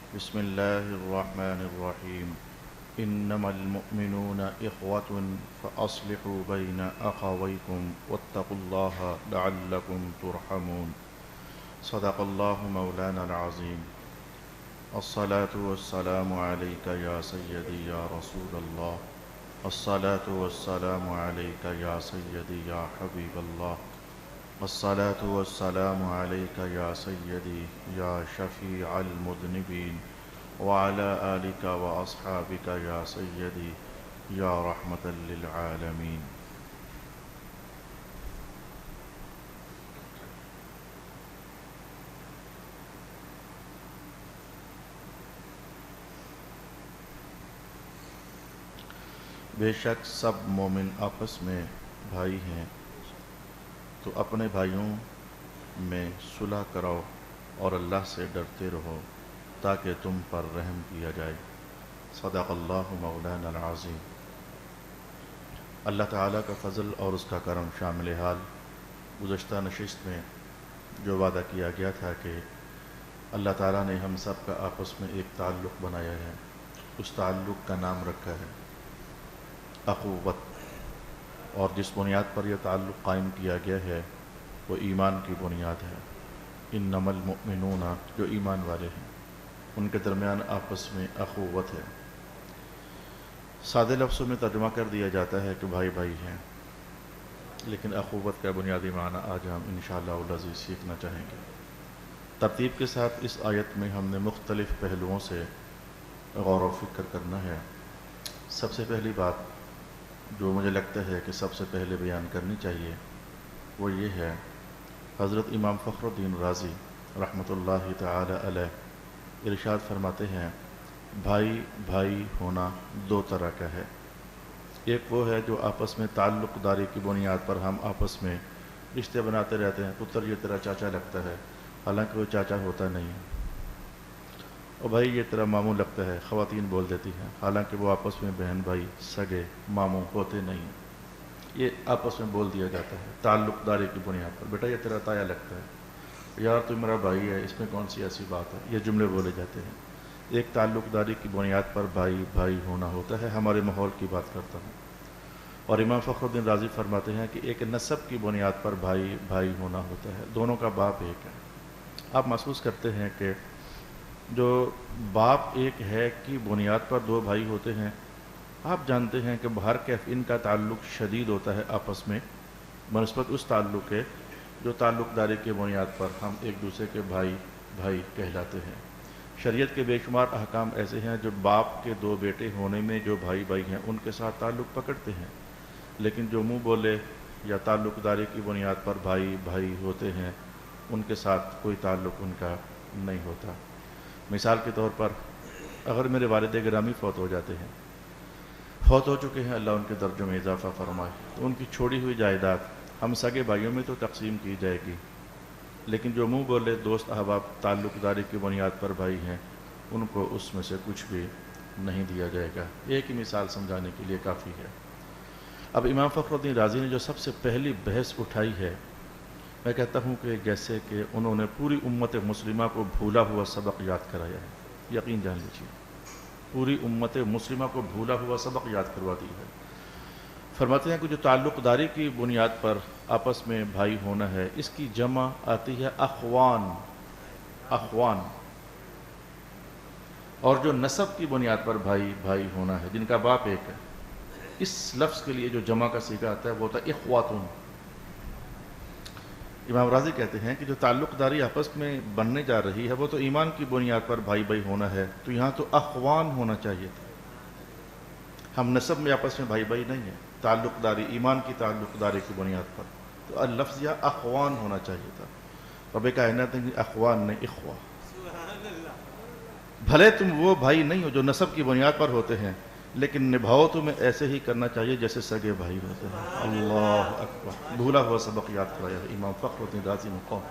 بسم الله الرحمن الرحيم إنما المؤمنون إخوة فأصلحوا بين أخويكم واتقوا الله لعلكم ترحمون صدق الله مولانا العظيم الصلاة والسلام عليك يا سيدي يا رسول الله الصلاة والسلام عليك يا سيدي يا حبيب الله الصلاة والسلام عليك يا سيدي يا شفيع المذنبين وعلى آلك وأصحابك يا سيدي يا رحمة للعالمين. بے شک سب مومن آپس میں بھائی ہیں، تو اپنے بھائیوں میں صلح کرو اور اللہ سے ڈرتے رہو تاکہ تم پر رحم کیا جائے۔ صدق اللہ مولانا العظیم۔ اللہ تعالیٰ کا فضل اور اس کا کرم شامل حال، گزشتہ نشست میں جو وعدہ کیا گیا تھا کہ اللہ تعالیٰ نے ہم سب کا آپس میں ایک تعلق بنایا ہے، اس تعلق کا نام رکھا ہے اخوت، اور جس بنیاد پر یہ تعلق قائم کیا گیا ہے وہ ایمان کی بنیاد ہے۔ انما المؤمنون، جو ایمان والے ہیں ان کے درمیان آپس میں اخوت ہے۔ سادے لفظوں میں ترجمہ کر دیا جاتا ہے کہ بھائی بھائی ہیں، لیکن اخوت کا بنیادی معنی آج ہم انشاءاللہ العزیز سیکھنا چاہیں گے۔ ترتیب کے ساتھ اس آیت میں ہم نے مختلف پہلوؤں سے غور و فکر کرنا ہے۔ سب سے پہلی بات جو مجھے لگتا ہے کہ سب سے پہلے بیان کرنی چاہیے وہ یہ ہے، حضرت امام فخر الدین رازی رحمۃ اللہ تعالی علیہ ارشاد فرماتے ہیں، بھائی بھائی ہونا دو طرح کا ہے۔ ایک وہ ہے جو آپس میں تعلق داری کی بنیاد پر ہم آپس میں رشتے بناتے رہتے ہیں، پتر یہ تیرا چاچا لگتا ہے حالانکہ وہ چاچا ہوتا نہیں، اور بھائی یہ تیرا ماموں لگتا ہے، خواتین بول دیتی ہیں حالانکہ وہ آپس میں بہن بھائی سگے ماموں ہوتے نہیں، یہ آپس میں بول دیا جاتا ہے تعلق داری کی بنیاد پر۔ بیٹا یہ تیرا تایا لگتا ہے، یار تو میرا بھائی ہے، اس میں کون سی ایسی بات ہے، یہ جملے بولے جاتے ہیں۔ ایک تعلق داری کی بنیاد پر بھائی بھائی ہونا ہوتا ہے، ہمارے ماحول کی بات کرتا ہوں۔ اور امام فخر الدین رازی فرماتے ہیں کہ ایک نسب کی بنیاد پر بھائی بھائی ہونا ہوتا ہے، دونوں کا باپ ایک ہے۔ آپ محسوس کرتے ہیں کہ جو باپ ایک ہے کی بنیاد پر دو بھائی ہوتے ہیں، آپ جانتے ہیں کہ ہر کیف ان کا تعلق شدید ہوتا ہے آپس میں بنسبت اس تعلق کے جو تعلق داری کے بنیاد پر ہم ایک دوسرے کے بھائی بھائی کہلاتے ہیں۔ شریعت کے بے شمار احکام ایسے ہیں جو باپ کے دو بیٹے ہونے میں جو بھائی بھائی ہیں ان کے ساتھ تعلق پکڑتے ہیں، لیکن جو منہ بولے یا تعلق داری کی بنیاد پر بھائی بھائی ہوتے ہیں ان کے ساتھ کوئی تعلق ان کا نہیں ہوتا۔ مثال کے طور پر اگر میرے والد گرامی فوت ہو جاتے ہیں، فوت ہو چکے ہیں، اللہ ان کے درجوں میں اضافہ فرمائے، تو ان کی چھوڑی ہوئی جائیداد ہم سگے بھائیوں میں تو تقسیم کی جائے گی، لیکن جو منہ بولے دوست احباب تعلق داری کی بنیاد پر بھائی ہیں ان کو اس میں سے کچھ بھی نہیں دیا جائے گا۔ ایک ہی مثال سمجھانے کے لیے کافی ہے۔ اب امام فخر الدین رازی نے جو سب سے پہلی بحث اٹھائی ہے، میں کہتا ہوں کہ جیسے کہ انہوں نے پوری امت مسلمہ کو بھولا ہوا سبق یاد کرایا ہے، یقین جان لیجیے پوری امت مسلمہ کو بھولا ہوا سبق یاد کروا دی ہے۔ فرماتے ہیں کہ جو تعلق داری کی بنیاد پر آپس میں بھائی ہونا ہے اس کی جمع آتی ہے اخوان، اخوان، اور جو نسب کی بنیاد پر بھائی بھائی ہونا ہے جن کا باپ ایک ہے، اس لفظ کے لیے جو جمع کا صیغہ آتا ہے وہ ہوتا ہے اخواتون۔ امام راضی کہتے ہیں کہ جو تعلق داری آپس میں بننے جا رہی ہے وہ تو ایمان کی بنیاد پر بھائی بھائی ہونا ہے، تو یہاں تو اخوان ہونا چاہیے تھا۔ ہم نسب میں آپس میں بھائی بھائی نہیں ہیں، تعلق داری ایمان کی تعلق داری کی بنیاد پر، تو اللفظ یا اخوان ہونا چاہیے تھا۔ رب کائنات نے اخوان نے اخوہ، بھلے تم وہ بھائی نہیں ہو جو نسب کی بنیاد پر ہوتے ہیں لیکن نبھاؤ تمہیں ایسے ہی کرنا چاہیے جیسے سگے بھائی ہوتے ہیں۔ اللہ اکبر، بھولا ہوا سبق یاد کرایا ہے امام فخر الدین رازی نے قوم۔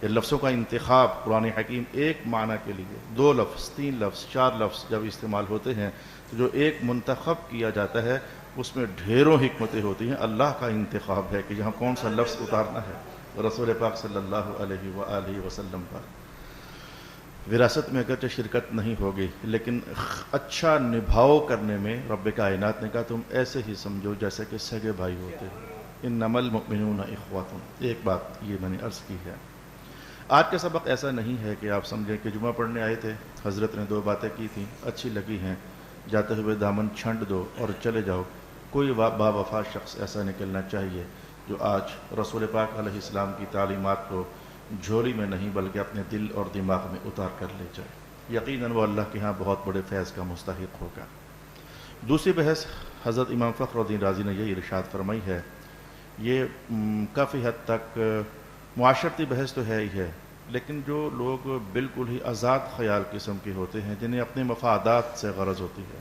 یہ لفظوں کا انتخاب قرآن حکیم ایک معنی کے لیے دو لفظ، تین لفظ، چار لفظ جب استعمال ہوتے ہیں تو جو ایک منتخب کیا جاتا ہے اس میں ڈھیروں حکمتیں ہوتی ہیں۔ اللہ کا انتخاب ہے کہ یہاں کون سا لفظ اتارنا ہے رسول پاک صلی اللہ علیہ وآلہ وسلم پر۔ وراثت میں اگرچہ شرکت نہیں ہوگی لیکن اچھا نبھاؤ کرنے میں رب کائنات نے کہا تم ایسے ہی سمجھو جیسے کہ سگے بھائی ہوتے ہیں۔ انما المؤمنون اخوۃ، ایک بات یہ میں نے عرض کی ہے۔ آج کا سبق ایسا نہیں ہے کہ آپ سمجھیں کہ جمعہ پڑھنے آئے تھے، حضرت نے 2 باتیں کی تھیں، اچھی لگی ہیں، جاتے ہوئے دامن چھنٹ دو اور چلے جاؤ۔ کوئی با وفا شخص ایسا نکلنا چاہیے جو آج رسول پاک علیہ السلام کی تعلیمات کو جھولی میں نہیں بلکہ اپنے دل اور دماغ میں اتار کر لے جائے۔ یقیناً وہ اللہ کے ہاں بہت بڑے فیض کا مستحق ہوگا۔ دوسری بحث حضرت امام فخر الدین رازی نے یہ ارشاد فرمائی ہے، یہ کافی حد تک معاشرتی بحث تو ہے ہی ہے، لیکن جو لوگ بالکل ہی آزاد خیال قسم کے ہوتے ہیں، جنہیں اپنے مفادات سے غرض ہوتی ہے،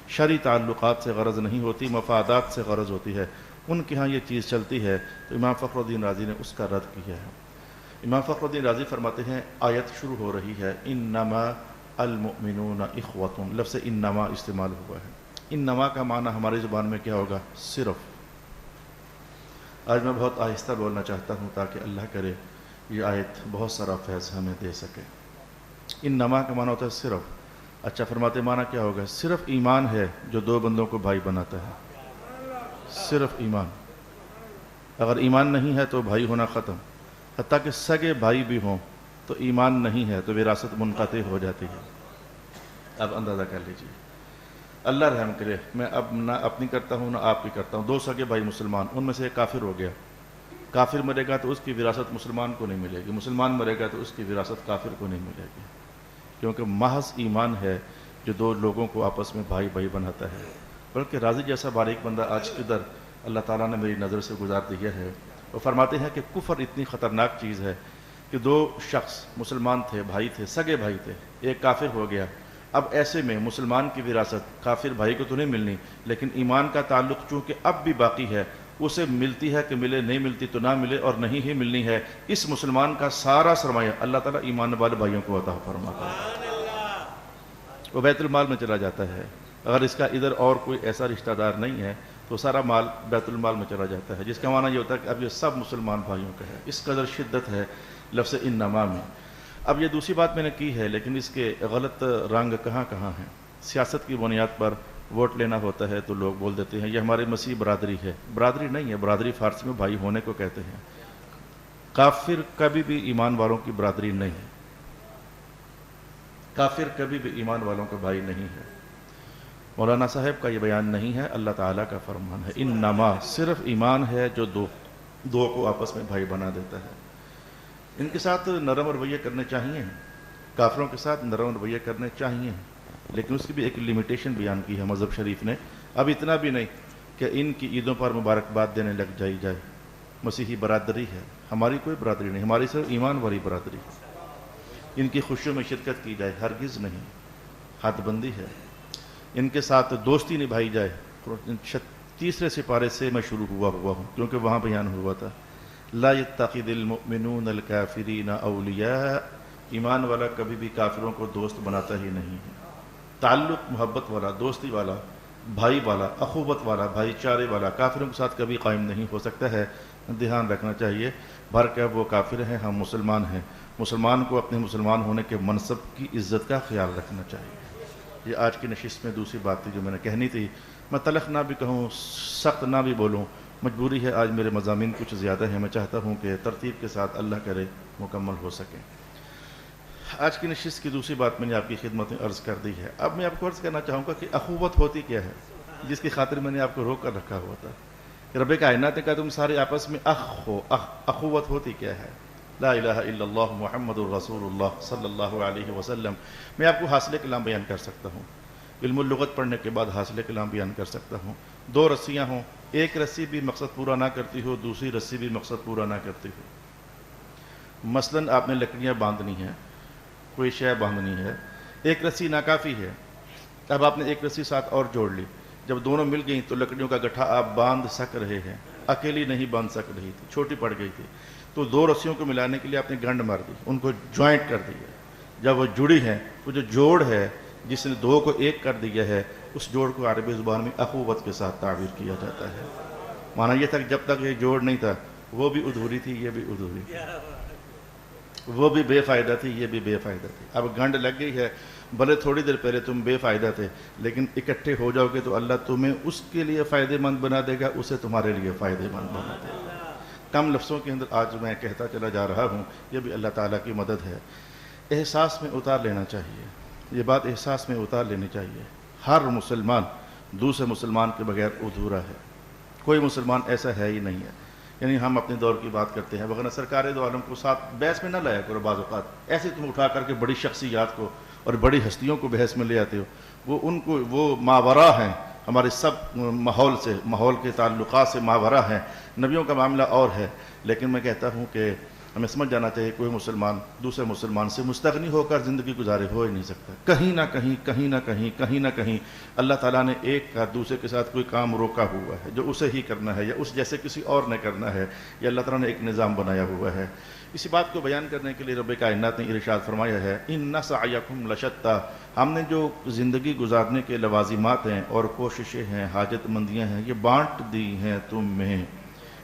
شرعی تعلقات سے غرض نہیں ہوتی، مفادات سے غرض ہوتی ہے، ان کے ہاں یہ چیز چلتی ہے، تو امام فخر الدین رازی نے اس کا رد کیا ہے۔ امام فخر الدین رازی فرماتے ہیں، آیت شروع ہو رہی ہے انما المؤمنون اخوۃ، لفظ انما استعمال ہوا ہے۔ انما کا معنی ہماری زبان میں کیا ہوگا؟ صرف۔ آج میں بہت آہستہ بولنا چاہتا ہوں تاکہ اللہ کرے یہ آیت بہت سارا فیض ہمیں دے سکے۔ انما کا معنی ہوتا ہے صرف۔ اچھا، فرماتے معنی کیا ہوگا؟ صرف ایمان ہے جو 2 بندوں کو بھائی بناتا ہے، صرف ایمان۔ اگر ایمان نہیں ہے تو بھائی ہونا ختم، حتیٰ کہ سگے بھائی بھی ہوں تو ایمان نہیں ہے تو وراثت منقطع ہو جاتی ہے۔ اب اندازہ کر لیجیے، اللہ رحم کرے، میں اب نہ اپنی کرتا ہوں نہ آپ کی کرتا ہوں، 2 سگے بھائی مسلمان، ان میں سے ایک کافر ہو گیا، کافر مرے گا تو اس کی وراثت مسلمان کو نہیں ملے گی، مسلمان مرے گا تو اس کی وراثت کافر کو نہیں ملے گی، کیونکہ محض ایمان ہے جو 2 لوگوں کو آپس میں بھائی بھائی بناتا ہے۔ بلکہ رازی جیسا باریک بندہ آج کدھر اللہ تعالیٰ نے میری نظر سے گزار دیا ہے۔ وہ فرماتے ہیں کہ کفر اتنی خطرناک چیز ہے کہ 2 شخص مسلمان تھے، بھائی تھے، سگے بھائی تھے، ایک کافر ہو گیا، اب ایسے میں مسلمان کی وراثت کافر بھائی کو تو نہیں ملنی، لیکن ایمان کا تعلق چونکہ اب بھی باقی ہے، اسے ملتی ہے کہ ملے، نہیں ملتی تو نہ ملے، اور نہیں ہی ملنی ہے، اس مسلمان کا سارا سرمایہ اللہ تعالیٰ ایمان والے بھائیوں کو عطا فرماتا ہے، وہ بیت المال میں چلا جاتا ہے۔ اگر اس کا ادھر اور کوئی ایسا رشتہ دار نہیں ہے تو سارا مال بیت المال میں چلا جاتا ہے، جس کا معنی یہ ہوتا ہے کہ اب یہ سب مسلمان بھائیوں کا ہے۔ اس قدر شدت ہے لفظ انما میں۔ اب یہ دوسری بات میں نے کی ہے، لیکن اس کے غلط رنگ کہاں کہاں ہیں۔ سیاست کی بنیاد پر ووٹ لینا ہوتا ہے تو لوگ بول دیتے ہیں یہ ہمارے مسیح برادری ہے۔ برادری نہیں ہے، برادری فارسی میں بھائی ہونے کو کہتے ہیں۔ کافر کبھی بھی ایمان والوں کی برادری نہیں ہے، کافر کبھی بھی ایمان والوں کا بھائی نہیں ہے۔ مولانا صاحب کا یہ بیان نہیں ہے، اللہ تعالیٰ کا فرمان ہے۔ انما، صرف ایمان ہے جو 2 کو آپس میں بھائی بنا دیتا ہے۔ ان کے ساتھ نرم رویے کرنے چاہیے، کافروں کے ساتھ نرم رویے کرنے چاہیے، لیکن اس کی بھی ایک لمیٹیشن بیان کی ہے مذہب شریف نے۔ اب اتنا بھی نہیں کہ ان کی عیدوں پر مبارکباد دینے لگ جائے۔ مسیحی برادری ہے، ہماری کوئی برادری نہیں، ہماری صرف ایمان والی برادری ہے۔ ان کی خوشیوں میں شرکت کی جائے، ہرگز نہیں، حد بندی ہے۔ ان کے ساتھ دوستی نبھائی جائے، 3 سپارے سے میں شروع ہوا ہوں کیونکہ وہاں بیان ہوا تھا، لا يتخذ المؤمنون الکافرین اولیاء، ایمان والا کبھی بھی کافروں کو دوست بناتا ہی نہیں ہے۔ تعلق محبت والا، دوستی والا، بھائی والا، اخوت والا، بھائی چارے والا کافروں کے ساتھ کبھی قائم نہیں ہو سکتا ہے۔ دھیان رکھنا چاہیے، بھر کیا وہ کافر ہیں، ہم مسلمان ہیں، مسلمان کو اپنے مسلمان ہونے کے منصب کی عزت کا خیال رکھنا چاہیے۔ یہ آج کی نشست میں دوسری بات تھی جو میں نے کہنی تھی۔ میں تلخ نہ بھی کہوں، سخت نہ بھی بولوں، مجبوری ہے، آج میرے مضامین کچھ زیادہ ہیں، میں چاہتا ہوں کہ ترتیب کے ساتھ اللہ کرے مکمل ہو سکے۔ آج کی نشست کی دوسری بات میں نے آپ کی خدمت میں عرض کر دی ہے۔ اب میں آپ کو عرض کرنا چاہوں گا کہ اخوت ہوتی کیا ہے، جس کی خاطر میں نے آپ کو روک کر رکھا ہوا تھا کہ رب کائنات نے کہا تم سارے آپس میں اخوت ہوتی کیا ہے؟ لا الہ الا اللہ محمد الرسول اللہ صلی اللہ علیہ وسلم۔ میں آپ کو حاصل کلام بیان کر سکتا ہوں، علم اللغت پڑھنے کے بعد حاصل کلام بیان کر سکتا ہوں۔ 2 رسیاں ہوں، ایک رسی بھی مقصد پورا نہ کرتی ہو، دوسری رسی بھی مقصد پورا نہ کرتی ہو۔ مثلاً آپ نے لکڑیاں باندھنی ہیں، کوئی شے باندھنی ہے، ایک رسی ناکافی ہے، اب آپ نے ایک رسی ساتھ اور جوڑ لی، جب دونوں مل گئیں تو لکڑیوں کا گٹھا آپ باندھ سک رہے ہیں، اکیلی نہیں باندھ سک رہی تھی، چھوٹی پڑ گئی تھی، تو 2 رسیوں کو ملانے کے لیے آپ نے گنڈ مار دی، ان کو جوائنٹ کر دیا۔ جب وہ جڑی ہیں، وہ جو جوڑ ہے جس نے 2 کو 1 کر دیا ہے، اس جوڑ کو عربی زبان میں اخوت کے ساتھ تعبیر کیا جاتا ہے۔ معنی یہ تھا کہ جب تک یہ جوڑ نہیں تھا وہ بھی ادھوری تھی، یہ بھی ادھوری تھی۔ وہ بھی بے فائدہ تھی، یہ بھی بے فائدہ تھی. اب گنڈ لگ گئی ہے، بھلے تھوڑی دیر پہلے تم بے فائدہ تھے، لیکن اکٹھے ہو جاؤ گے تو اللہ تمہیں اس کے لیے فائدہ مند بنا دے گا، اسے تمہارے لیے فائدہ مند بنا دے گا. کم لفظوں کے اندر آج میں کہتا چلا جا رہا ہوں، یہ بھی اللہ تعالیٰ کی مدد ہے. احساس میں اتار لینا چاہیے، یہ بات احساس میں اتار لینی چاہیے. ہر مسلمان دوسرے مسلمان کے بغیر ادھورا ہے، کوئی مسلمان ایسا ہے ہی نہیں ہے. یعنی ہم اپنے دور کی بات کرتے ہیں، وغیرہ سرکار دو عالم کو ساتھ بحث میں نہ لایا کرو. بعض اوقات ایسے تم اٹھا کر کے بڑی شخصیات کو اور بڑی ہستیوں کو بحث میں لے آتے ہو. وہ ماورا ہیں ہمارے سب ماحول سے، ماحول کے تعلقات سے ماورا ہیں. نبیوں کا معاملہ اور ہے، لیکن میں کہتا ہوں کہ ہمیں سمجھ جانا چاہیے کوئی مسلمان دوسرے مسلمان سے مستغنی ہو کر زندگی گزارے ہو ہی نہیں سکتا. کہیں نہ کہیں اللہ تعالیٰ نے ایک کا دوسرے کے ساتھ کوئی کام روکا ہوا ہے جو اسے ہی کرنا ہے یا اس جیسے کسی اور نے کرنا ہے، یا اللہ تعالیٰ نے ایک نظام بنایا ہوا ہے. اسی بات کو بیان کرنے کے لیے رب کائنات نے ارشاد فرمایا ہے ان سعیکم لشتیٰ. ہم نے جو زندگی گزارنے کے لوازمات ہیں اور کوششیں ہیں، حاجت مندیاں ہیں، یہ بانٹ دی ہیں تم میں.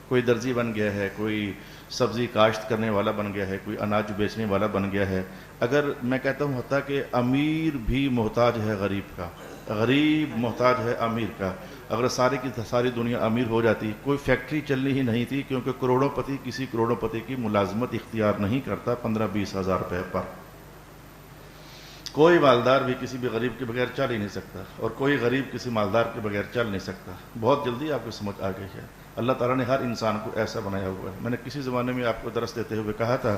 کوئی درزی بن گیا ہے، کوئی سبزی کاشت کرنے والا بن گیا ہے، کوئی اناج بیچنے والا بن گیا ہے. اگر میں کہتا ہوں حتیٰ کہ امیر بھی محتاج ہے غریب کا، غریب محتاج ہے امیر کا. اگر ساری کی ساری دنیا امیر ہو جاتی، کوئی فیکٹری چلنی ہی نہیں تھی، کیونکہ کروڑوں پتی کسی کروڑوں پتی کی ملازمت اختیار نہیں کرتا 15-20 ہزار روپے پر. کوئی مالدار بھی کسی بھی غریب کے بغیر چل ہی نہیں سکتا، اور کوئی غریب کسی مالدار کے بغیر چل نہیں سکتا. بہت جلدی آپ کو سمجھ آ گئی ہے. اللہ تعالیٰ نے ہر انسان کو ایسا بنایا ہوا ہے. میں نے کسی زمانے میں آپ کو درس دیتے ہوئے کہا تھا،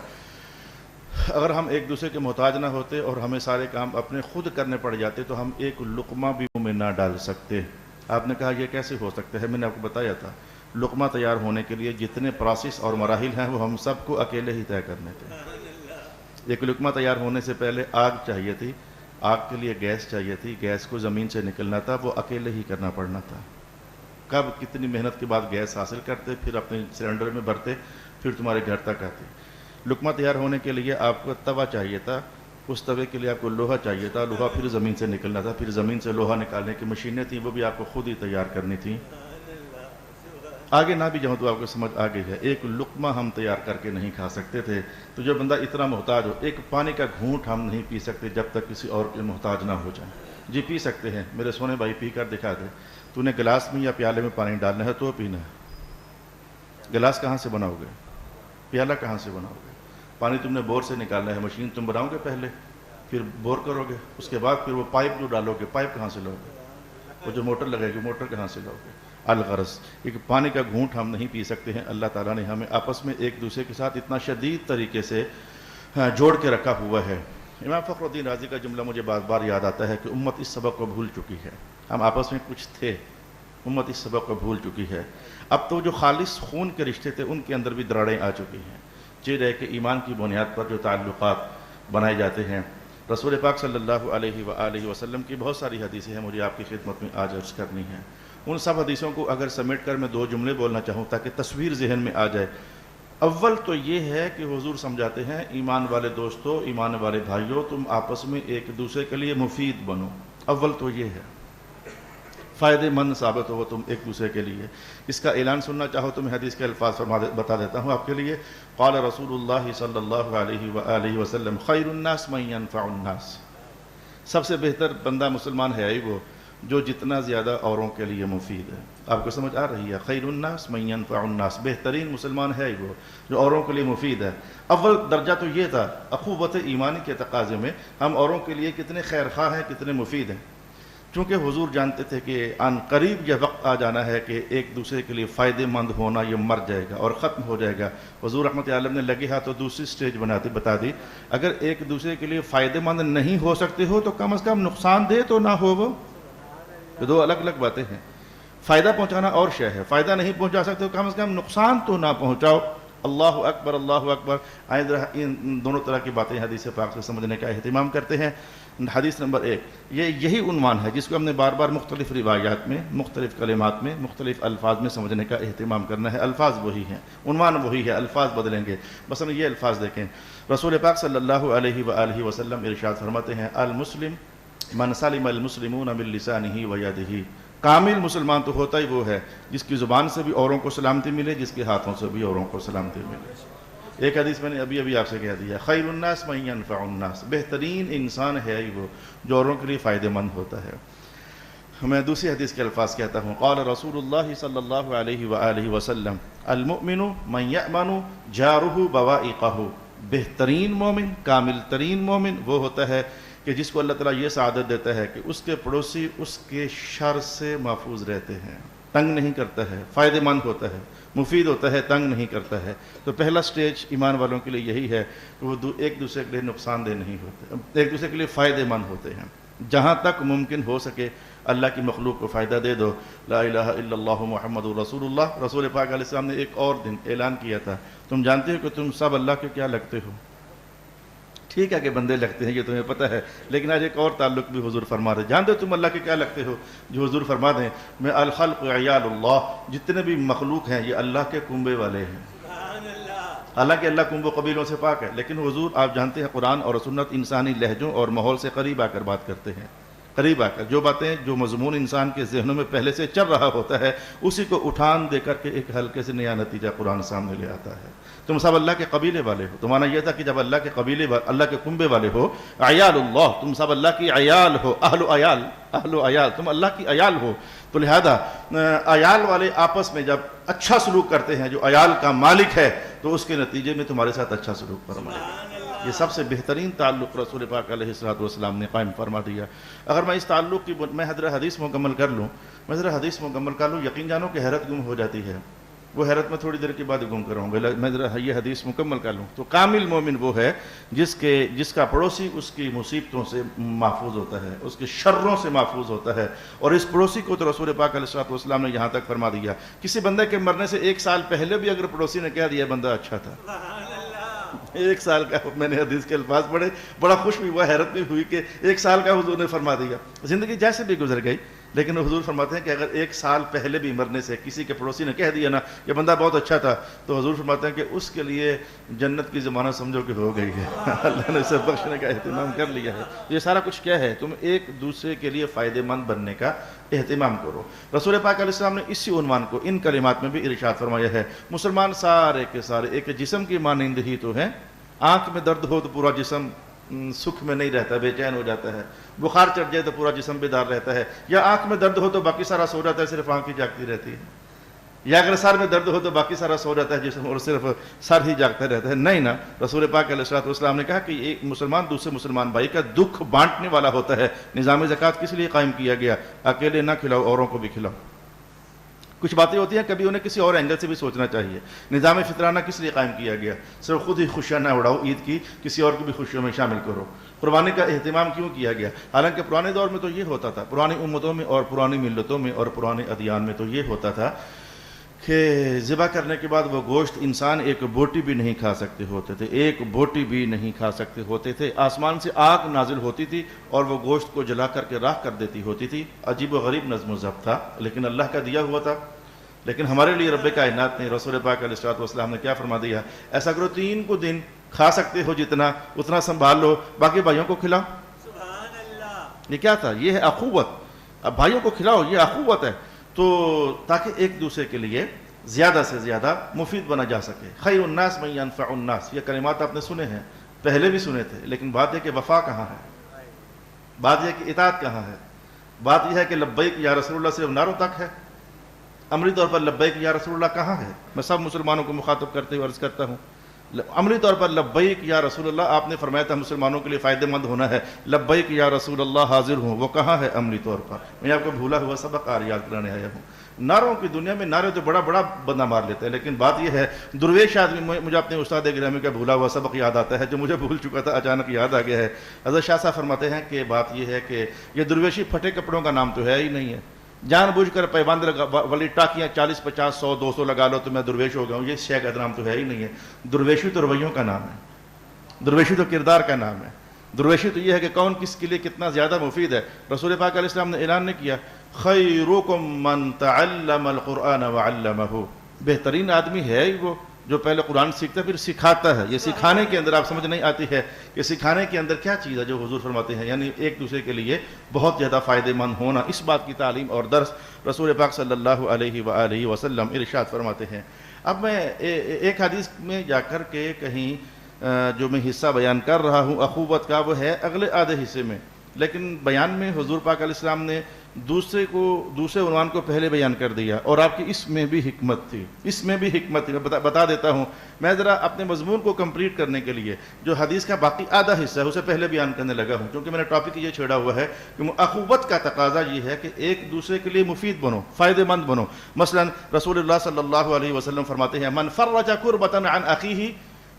اگر ہم ایک دوسرے کے محتاج نہ ہوتے اور ہمیں سارے کام اپنے خود کرنے پڑ جاتے تو ہم ایک لقمہ بھی منہ میں نہ ڈال سکتے. آپ نے کہا یہ کیسے ہو سکتا ہے؟ میں نے آپ کو بتایا تھا، لقمہ تیار ہونے کے لیے جتنے پروسیس اور مراحل ہیں وہ ہم سب کو اکیلے ہی طے کرنے تھے. ایک لقمہ تیار ہونے سے پہلے آگ چاہیے تھی، آگ کے لیے گیس چاہیے تھی، گیس کو زمین سے نکلنا تھا، وہ اکیلے ہی کرنا پڑنا تھا. کب کتنی محنت کے بعد گیس حاصل کرتے، پھر اپنے سلنڈر میں بھرتے، پھر تمہارے گھر تک آتے. لقمہ تیار ہونے کے لیے آپ کو توا چاہیے تھا، اس توے کے لیے آپ کو لوہا چاہیے تھا، لوہا پھر زمین سے نکلنا تھا، پھر زمین سے لوہا نکالنے کی مشینیں تھیں، وہ بھی آپ کو خود ہی تیار کرنی تھیں. آگے نہ بھی جاؤں تو آپ کو سمجھ آ گئی ہے. ایک لقمہ ہم تیار کر کے نہیں کھا سکتے تھے. تو جو بندہ اتنا محتاج ہو، ایک پانی کا گھونٹ ہم نہیں پی سکتے جب تک کسی اور کے محتاج نہ ہو جائیں. جی پی سکتے ہیں، میرے سونے بھائی پی کر دکھا دے. تو نے گلاس میں یا پیالے میں پانی ڈالنا ہے تو پینا ہے. گلاس کہاں سے بناؤ گے؟ پیالہ کہاں سے بناؤ گے؟ پانی تم نے بور سے نکالنا ہے، مشین تم بناؤ گے پہلے، پھر بور کرو گے، اس کے بعد پھر وہ پائپ جو ڈالو گے، پائپ کہاں سے لاؤ گے؟ وہ جو موٹر لگے گی، موٹر کہاں سے لاؤ گے؟ الغرض ایک پانی کا گھونٹ ہم نہیں پی سکتے ہیں. اللہ تعالیٰ نے ہمیں آپس میں ایک دوسرے کے ساتھ اتنا شدید طریقے سے جوڑ کے رکھا ہوا ہے. امام فخر الدین رازی کا جملہ مجھے بار بار یاد آتا ہے کہ امت اس سبق کو بھول چکی ہے. ہم آپس میں کچھ تھے، امت اس سبق کو بھول چکی ہے. اب تو جو خالص خون کے رشتے تھے ان کے اندر بھی دراڑیں آ چکی ہیں. چیز ہے کہ ایمان کی بنیاد پر جو تعلقات بنائے جاتے ہیں. رسول پاک صلی اللہ علیہ وآلہ وسلم کی بہت ساری حدیثیں ہیں، مجھے آپ کی خدمت میں آج عرض کرنی ہیں. ان سب حدیثوں کو اگر سمیٹ کر میں 2 جملے بولنا چاہوں تاکہ تصویر ذہن میں آ جائے. اول تو یہ ہے کہ حضور سمجھاتے ہیں ایمان والے دوستو، ایمان والے بھائیو، تم آپس میں ایک دوسرے کے لیے مفید بنو. اول تو یہ ہے، فائدہ مند ثابت ہو تم ایک دوسرے کے لیے. اس کا اعلان سننا چاہو تو میں حدیث کے الفاظ بتا دیتا ہوں آپ کے لیے. قال رسول اللہ صلی اللہ علیہ وآلہ وسلم خیر الناس من ينفع الناس. سب سے بہتر بندہ مسلمان ہے وہ جو جتنا زیادہ اوروں کے لیے مفید ہے. آپ کو سمجھ آ رہی ہے؟ خیر الناس من ينفع الناس، بہترین مسلمان ہے وہ جو اوروں کے لیے مفید ہے. اول درجہ تو یہ تھا اخوت ایمانی کے تقاضے میں ہم اوروں کے لیے کتنے خیر خواہ ہیں، کتنے مفید ہیں. چونکہ حضور جانتے تھے کہ عن قریب یہ وقت آ جانا ہے کہ ایک دوسرے کے لیے فائدہ مند ہونا یہ مر جائے گا اور ختم ہو جائے گا. حضور رحمت عالم نے لگے ہاتھ تو دوسری سٹیج بتا دی، اگر ایک دوسرے کے لیے فائدہ مند نہیں ہو سکتے ہو تو کم از کم نقصان دہ تو نہ ہو. وہ 2 الگ الگ باتیں ہیں. فائدہ پہنچانا اور شے ہے، فائدہ نہیں پہنچا سکتے تو کم از کم نقصان تو نہ پہنچاؤ. اللہ اکبر، اللہ اکبر. آئیں ذرا ان دونوں طرح کی باتیں حدیث پاک سے سمجھنے کا اہتمام کرتے ہیں. حدیث نمبر 1 یہی عنوان ہے جس کو ہم نے بار بار مختلف روایات میں، مختلف کلمات میں، مختلف الفاظ میں سمجھنے کا اہتمام کرنا ہے. الفاظ وہی ہیں، عنوان وہی ہے، الفاظ بدلیں گے. مثلا یہ الفاظ دیکھیں، رسول پاک صلی اللہ علیہ وآلہ وسلم ارشاد فرماتے ہیں المسلم من سلم المسلمون من لسانہ ویدہ. کامل مسلمان تو ہوتا ہی وہ ہے جس کی زبان سے بھی اوروں کو سلامتی ملے، جس کے ہاتھوں سے بھی اوروں کو سلامتی ملے. ایک حدیث میں نے ابھی آپ سے کہہ دیا، خیر الناس من ينفع الناس، بہترین انسان ہے وہ جو اوروں کے لیے فائدہ مند ہوتا ہے۔ میں دوسری حدیث کے الفاظ کہتا ہوں، قال رسول اللہ صلی اللہ علیہ وآلہ وسلم المؤمن من یأمن جارہ بوائقہ، بہترین مومن، کامل ترین مومن وہ ہوتا ہے کہ جس کو اللہ تعالیٰ یہ سعادت دیتا ہے کہ اس کے پڑوسی اس کے شر سے محفوظ رہتے ہیں، تنگ نہیں کرتا ہے، فائدہ مند ہوتا ہے، مفید ہوتا ہے، تنگ نہیں کرتا ہے۔ تو پہلا سٹیج ایمان والوں کے لیے یہی ہے کہ وہ ایک دوسرے کے لیے نقصان دہ نہیں ہوتے، ایک دوسرے کے لیے فائدہ مند ہوتے ہیں۔ جہاں تک ممکن ہو سکے اللہ کی مخلوق کو فائدہ دے دو۔ لا الہ الا اللہ محمد رسول اللہ، رسول پاک علیہ السلام نے ایک اور دن اعلان کیا تھا، تم جانتے ہو کہ تم سب اللہ کے کیا لگتے ہو؟ ٹھیک ہے کہ بندے لگتے ہیں، یہ تمہیں پتہ ہے، لیکن آج ایک اور تعلق بھی حضور فرما رہے، جانتے ہو تم اللہ کے کیا لگتے ہو؟ جو حضور فرما دیں میں الخلق عیال اللہ، جتنے بھی مخلوق ہیں یہ اللہ کے کنبے والے ہیں۔ حالانکہ اللہ کنب و قبیلوں سے پاک ہے، لیکن حضور آپ جانتے ہیں قرآن اور سنت انسانی لہجوں اور ماحول سے قریب آ کر بات کرتے ہیں، قریب آ کر جو باتیں، جو مضمون انسان کے ذہنوں میں پہلے سے چل رہا ہوتا ہے اسی کو اٹھان دے کر کے ایک ہلکے سے نیا نتیجہ قرآن سامنے لے آتا ہے۔ تم سب اللہ کے قبیلے والے ہو، تمہارا یہ تھا کہ جب اللہ کے قبیلے، اللہ کے کنبے والے ہو، عیال اللہ، تم سب اللہ کی عیال ہو، اہل و عیال، اہل و عیال، تم اللہ کی عیال ہو، تو لہذا عیال والے آپس میں جب اچھا سلوک کرتے ہیں، جو عیال کا مالک ہے تو اس کے نتیجے میں تمہارے ساتھ اچھا سلوک فرمائے گا۔ یہ سب سے بہترین تعلق رسول پاک علیہ السلام نے قائم فرما دیا۔ اگر میں اس تعلق کی میں حدیث مکمل کر لوں، یقین جانو کہ حیرت گم ہو جاتی ہے، وہ حیرت میں تھوڑی دیر کے بعد گم کر رہوں گا، میں یہ حدیث مکمل کر لوں تو کامل مومن وہ ہے جس کا پڑوسی اس کی مصیبتوں سے محفوظ ہوتا ہے، اس کے شروں سے محفوظ ہوتا ہے۔ اور اس پڑوسی کو تو رسول پاک علیہ السلام نے یہاں تک فرما دیا، کسی بندے کے مرنے سے 1 سال پہلے بھی اگر پڑوسی نے کہہ دیا بندہ اچھا تھا، 1 سال کا، میں نے حدیث کے الفاظ پڑھے، بڑا خوش بھی ہوا، حیرت بھی ہوئی کہ 1 سال کا حضور نے فرما دیا۔ زندگی جیسے بھی گزر گئی، لیکن حضور فرماتے ہیں کہ اگر 1 سال پہلے بھی مرنے سے کسی کے پڑوسی نے کہہ دیا نا یہ بندہ بہت اچھا تھا، تو حضور فرماتے ہیں کہ اس کے لیے جنت کی ضمانت سمجھو کہ ہو گئی ہے، اللہ نے اسے بخشنے کا اہتمام کر لیا ہے۔ یہ سارا کچھ کیا ہے؟ تم ایک دوسرے کے لیے فائدہ مند بننے کا اہتمام کرو۔ رسول پاک علیہ السلام نے اسی عنوان کو ان کلمات میں بھی ارشاد فرمایا ہے، مسلمان سارے کے سارے ایک جسم کی مانند ہی تو ہیں، آنکھ میں درد ہو تو پورا جسم سکھ میں نہیں رہتا، بے چین ہو جاتا ہے، بخار چڑھ جائے تو پورا جسم بیدار رہتا ہے، یا آنکھ میں درد ہو تو باقی سارا سو جاتا ہے، صرف آنکھ ہی جاگتی رہتی ہے، یا اگر سر میں درد ہو تو باقی سارا سو جاتا ہے جسم اور صرف سر ہی جاگتا رہتا ہے۔ نہیں نا، رسول پاک علیہ السلام نے کہا کہ ایک مسلمان دوسرے مسلمان بھائی کا دکھ بانٹنے والا ہوتا ہے۔ نظام زکوٰۃ کس لیے قائم کیا گیا؟ اکیلے نہ کھلاؤ، اوروں کو بھی کھلاؤ۔ کچھ باتیں ہوتی ہیں کبھی انہیں کسی اور اینگل سے بھی سوچنا چاہیے۔ نظام فطرانہ کس لیے قائم کیا گیا؟ صرف خود ہی خوشیاں نہ اڑاؤ عید کی، کسی اور کی بھی خوشیوں میں شامل کرو۔ قربانی کا اہتمام کیوں کیا گیا؟ حالانکہ پرانے دور میں تو یہ ہوتا تھا، پرانی امتوں میں اور پرانی ملتوں میں اور پرانے ادیان میں تو یہ ہوتا تھا کہ ذبح کرنے کے بعد وہ گوشت انسان ایک بوٹی بھی نہیں کھا سکتے ہوتے تھے، ایک بوٹی بھی نہیں کھا سکتے ہوتے تھے۔ آسمان سے آگ نازل ہوتی تھی اور وہ گوشت کو جلا کر کے راکھ کر دیتی ہوتی تھی۔ عجیب و غریب نظم و ضبط تھا، لیکن اللہ کا دیا ہوا تھا۔ لیکن ہمارے لیے رب کائنات نے، رسول پاک علیہ السلام نے کیا فرما دیا؟ ایسا کرو 3 کو دن کھا سکتے ہو جتنا اتنا سنبھال لو، باقی بھائیوں کو کھلاؤ۔ سبحان اللہ! یہ کیا تھا؟ یہ ہے اخوت۔ اب بھائیوں کو کھلاؤ، یہ اخوت ہے، تو تاکہ ایک دوسرے کے لیے زیادہ سے زیادہ مفید بنا جا سکے۔ خیر الناس من ينفع الناس، یہ کلمات آپ نے سنے ہیں، پہلے بھی سنے تھے، لیکن بات یہ کہ وفا کہاں ہے؟ بات یہ کہ اطاعت کہاں ہے؟ بات یہ ہے کہ لبیک یا رسول اللہ صرف نعروں تک ہے، عملی طور پر لبیک یا رسول اللہ کہاں ہے؟ میں سب مسلمانوں کو مخاطب کرتے ہوئے عرض کرتا ہوں، عملی طور پر لبیک یا رسول اللہ آپ نے فرمایا تھا مسلمانوں کے لیے فائدہ مند ہونا ہے، لبیک یا رسول اللہ حاضر ہوں، وہ کہاں ہے عملی طور پر؟ میں آپ کو بھولا ہوا سبق یاد کرانے آیا ہوں۔ نعروں کی دنیا میں نعرے تو بڑا بندہ مار لیتے ہیں، لیکن بات یہ ہے درویش آدمی، مجھے اپنے استاد گرامی کا بھولا ہوا سبق یاد آتا ہے جو مجھے بھول چکا تھا، اچانک یاد آ گیا ہے۔ حضرت شاہ صاحب فرماتے ہیں کہ بات یہ ہے کہ یہ درویشی پھٹے کپڑوں کا نام تو ہے ہی نہیں ہے، جان بوجھ کر پیبند والی ٹاکیاں 40 50 100 200 لگا لو تو میں درویش ہو گیا ہوں، یہ شے کا نام تو ہے ہی نہیں ہے۔ درویشی تو رویوں کا نام ہے، درویشی تو کردار کا نام ہے، درویشی تو یہ ہے کہ کون کس کے لیے کتنا زیادہ مفید ہے۔ رسول پاک علیہ السلام نے اعلان نہیں کیا خیرکم من تعلم القرآن وعلمہ، بہترین آدمی ہے وہ جو پہلے قرآن سیکھتا ہے پھر سکھاتا ہے۔ یہ سکھانے کے اندر آپ سمجھ نہیں آتی ہے کہ سکھانے کے اندر کیا چیز ہے جو حضور فرماتے ہیں، یعنی ایک دوسرے کے لیے بہت زیادہ فائدہ مند ہونا، اس بات کی تعلیم اور درس رسول پاک صلی اللہ علیہ وآلہ وسلم ارشاد فرماتے ہیں۔ اب میں ایک حدیث میں جا کر کے کہیں جو میں حصہ بیان کر رہا ہوں اخوت کا، وہ ہے اگلے آدھے حصے میں، لیکن بیان میں حضور پاک علیہ السلام نے دوسرے عنوان کو پہلے بیان کر دیا، اور آپ کی اس میں بھی حکمت تھی، اس میں بھی حکمت تھی۔ میں بتا دیتا ہوں، میں ذرا اپنے مضمون کو کمپلیٹ کرنے کے لیے جو حدیث کا باقی آدھا حصہ ہے اسے پہلے بیان کرنے لگا ہوں، کیونکہ میں نے ٹاپک یہ چھیڑا ہوا ہے کہ اخوت کا تقاضا یہ ہے کہ ایک دوسرے کے لیے مفید بنو، فائدہ مند بنو۔ مثلا رسول اللہ صلی اللہ علیہ وسلم فرماتے ہیں من فرج کربۃ عن اخیہ